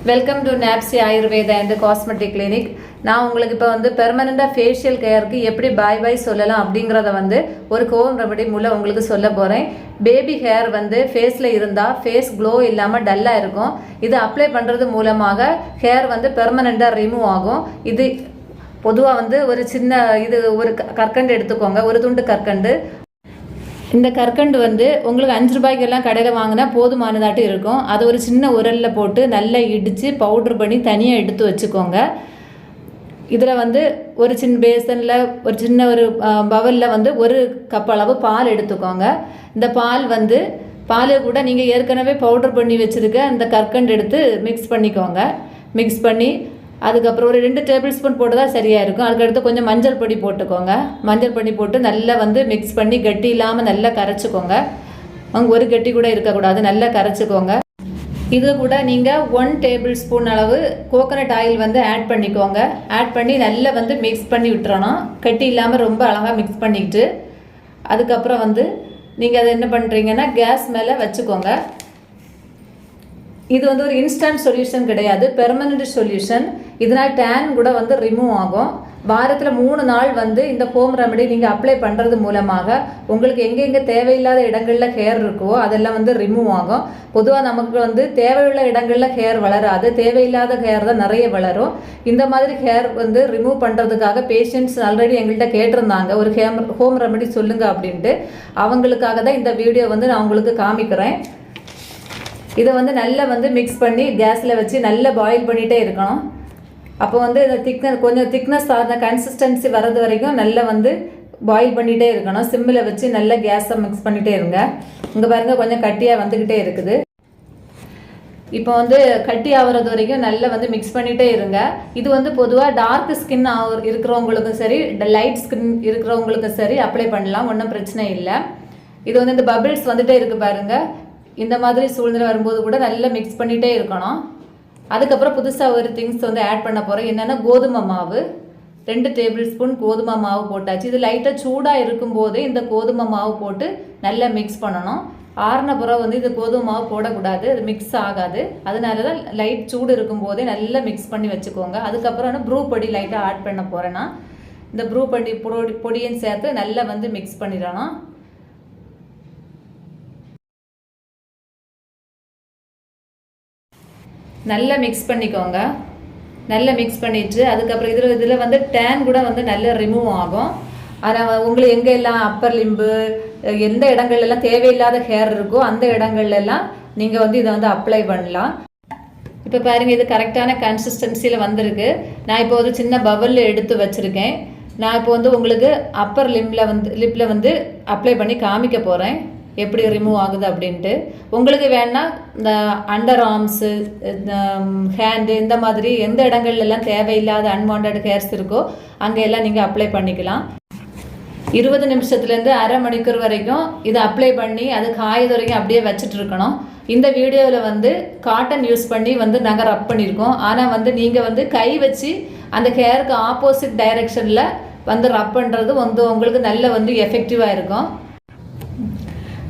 Welcome to நாப்சி Ayurveda and cosmetic clinic. நான் உங்களுக்கு இப்போ பெர்மனெண்ட்டாக ஃபேஷியல் கேருக்கு எப்படி பாய் சொல்லலாம் அப்படிங்கிறத ஒரு ஹோம் ரெமெடி மூலம் உங்களுக்கு சொல்ல போகிறேன். பேபி ஹேர் ஃபேஸில் இருந்தால் ஃபேஸ் க்ளோ இல்லாமல் டல்லாக இருக்கும். இது அப்ளை பண்ணுறது மூலமாக ஹேர் பெர்மனெண்ட்டாக ரிமூவ் ஆகும். இது பொதுவாக ஒரு சின்ன ஒரு கற்கண்டு எடுத்துக்கோங்க, ஒரு துண்டு கற்கண்டு. இந்த கற்கண்டு உங்களுக்கு 5 ரூபாய்க்கெல்லாம் கடையில் வாங்கினா போதுமானதாட்டு இருக்கும். அதை ஒரு சின்ன உரலில் போட்டு நல்லா இடித்து பவுட்ரு பண்ணி தனியாக எடுத்து வச்சுக்கோங்க. இதில் ஒரு சின்ன பேசனில் ஒரு சின்ன ஒரு பவலில் ஒரு கப் அளவு பால் எடுத்துக்கோங்க. இந்த பால் கூட நீங்கள் ஏற்கனவே பவுட்ரு பண்ணி வச்சுருக்க அந்த கற்கண்டு எடுத்து மிக்ஸ் பண்ணிக்கோங்க. மிக்ஸ் பண்ணி அதுக்கப்புறம் ஒரு 2 டேபிள் ஸ்பூன் போட்டு தான் சரியாக இருக்கும். அதுக்கடுத்து கொஞ்சம் மஞ்சள் பொடி போட்டுக்கோங்க. மஞ்சள் பொடி போட்டு நல்லா மிக்ஸ் பண்ணி கட்டி இல்லாமல் நல்லா கரைச்சிக்கோங்க. ஒரு கட்டி கூட இருக்கக்கூடாது, நல்லா கரைச்சிக்கோங்க. இது கூட நீங்கள் 1 டேபிள் ஸ்பூன் அளவு கோகோனட் ஆயில் ஆட் பண்ணிக்கோங்க. ஆட் பண்ணி நல்லா மிக்ஸ் பண்ணி விட்டுறணும். கட்டி இல்லாமல் ரொம்ப அழகாக மிக்ஸ் பண்ணிக்கிட்டு அதுக்கப்புறம் நீங்கள் அதை என்ன பண்ணுறீங்கன்னா கேஸ் மேலே வச்சுக்கோங்க. இது ஒரு இன்ஸ்டன்ட் சொல்யூஷன் கிடையாது, பெர்மனண்ட் சொல்யூஷன். இதனால் டேன் கூட ரிமூவ் ஆகும். வாரத்தில் 3 நாள் இந்த ஹோம் ரெமெடி நீங்கள் அப்ளை பண்ணுறது மூலமாக உங்களுக்கு எங்கெங்கே தேவையில்லாத இடங்களில் ஹேர் இருக்கோ அதெல்லாம் ரிமூவ் ஆகும். பொதுவாக நமக்கு தேவையுள்ள இடங்களில் ஹேர் வளராது, தேவையில்லாத ஹேர் தான் நிறைய வளரும். இந்த மாதிரி ஹேர் ரிமூவ் பண்ணுறதுக்காக பேஷண்ட்ஸ் ஆல்ரெடி எங்கள்கிட்ட கேட்டிருந்தாங்க, ஒரு ஹோம் ரெமெடி சொல்லுங்கள் அப்படின்ட்டு. அவங்களுக்காக தான் இந்த வீடியோ நான் உங்களுக்கு காமிக்கிறேன். இதை நல்லா மிக்ஸ் பண்ணி கேஸில் வச்சு நல்லா பாயில் பண்ணிகிட்டே இருக்கணும். அப்போ இந்த கொஞ்சம் திக்னஸ் ஆன கன்சிஸ்டன்சி வர்றது வரைக்கும் நல்லா பாயில் பண்ணிகிட்டே இருக்கணும். சிம்மில் வச்சு நல்லா கேஸை மிக்ஸ் பண்ணிகிட்டே இருங்க. இங்கே பாருங்கள் கொஞ்சம் கட்டியாக வந்துக்கிட்டே இருக்குது. இப்போ கட்டி ஆகிறது வரைக்கும் நல்லா மிக்ஸ் பண்ணிகிட்டே இருங்க. இது பொதுவாக டார்க் ஸ்கின் இருக்கிறவங்களுக்கும் சரி, லைட் ஸ்கின் இருக்கிறவங்களுக்கும் சரி அப்ளை பண்ணலாம், ஒன்றும் பிரச்சனை இல்லை. இது இந்த பபிள்ஸ் வந்துகிட்டே இருக்குது பாருங்கள். இந்த மாதிரி சூழ்நிலை வரும்போது கூட நல்லா மிக்ஸ் பண்ணிகிட்டே இருக்கணும். அதுக்கப்புறம் புதுசாக ஒரு திங்ஸ் ஆட் பண்ண போகிறோம். என்னென்னா கோதுமை மாவு 2 டேபிள் ஸ்பூன் கோதுமை மாவு போட்டாச்சு. இது லைட்டாக சூடாக இருக்கும்போதே இந்த கோதுமை மாவு போட்டு நல்லா மிக்ஸ் பண்ணணும். ஆறின பிறகு இது கோதுமை மாவு போடக்கூடாது, அது மிக்ஸ் ஆகாது. அதனால தான் லைட் சூடு இருக்கும்போதே நல்லா மிக்ஸ் பண்ணி வச்சுக்கோங்க. அதுக்கப்புறம் ப்ரூ பொடி லைட்டாக ஆட் பண்ண போகிறேன்னா இந்த ப்ரூ பொடியும் சேர்த்து நல்லா மிக்ஸ் பண்ணிடணும். நல்லா மிக்ஸ் பண்ணிக்கோங்க. நல்லா மிக்ஸ் பண்ணிட்டு அதுக்கப்புறம் இதில் டேன் கூட நல்லா ரிமூவ் ஆகும். ஆனால் உங்களுக்கு எங்கெல்லாம் அப்பர் லிம்பு எந்த இடங்கள்லாம் தேவையில்லாத ஹேர் இருக்கோ அந்த இடங்கள்லாம் நீங்கள் இதை அப்ளை பண்ணலாம். இப்போ பாருங்கள், இது கரெக்டான கன்சிஸ்டன்சியில் வந்திருக்கு. நான் இப்போ ஒரு சின்ன பவலில் எடுத்து வச்சுருக்கேன். நான் இப்போ உங்களுக்கு அப்பர் லிப்பில் அப்ளை பண்ணி காமிக்க போகிறேன் எப்படி ரிமூவ் ஆகுது அப்படின்ட்டு. உங்களுக்கு வேணா இந்த அண்டர் ஆர்ம்ஸு, ஹேண்டு, இந்த மாதிரி எந்த இடங்கள்லாம் தேவையில்லாத அன்வான்ட் ஹேர்ஸ் இருக்கோ அங்கெல்லாம் நீங்கள் அப்ளை பண்ணிக்கலாம். 20 நிமிஷத்துலேருந்து அரை மணிக்கூர் வரைக்கும் இதை அப்ளை பண்ணி அது காயது வரைக்கும் அப்படியே வச்சுட்டு இருக்கணும். இந்த வீடியோவில் காட்டன் யூஸ் பண்ணி நாங்கள் ரப் பண்ணியிருக்கோம். ஆனால் நீங்கள் கை வச்சு அந்த ஹேருக்கு ஆப்போசிட் டைரெக்ஷனில் ரப் பண்ணுறது உங்களுக்கு நல்ல எஃபெக்டிவாக இருக்கும்.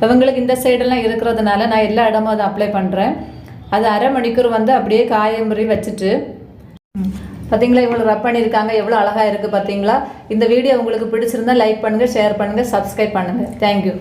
இவங்களுக்கு இந்த சைடெல்லாம் இருக்கிறதுனால நான் எல்லா இடமும் அதை அப்ளை பண்ணுறேன். அது அரை மணிக்கூர் அப்படியே காயம்புரி வச்சுட்டு பார்த்தீங்களா, இவ்வளோ ரப் பண்ணியிருக்காங்க, எவ்வளோ அழகாக இருக்குது பார்த்தீங்களா. இந்த வீடியோ உங்களுக்கு பிடிச்சிருந்தா லைக் பண்ணுங்கள், ஷேர் பண்ணுங்கள், சப்ஸ்கிரைப் பண்ணுங்கள். தேங்க்யூ.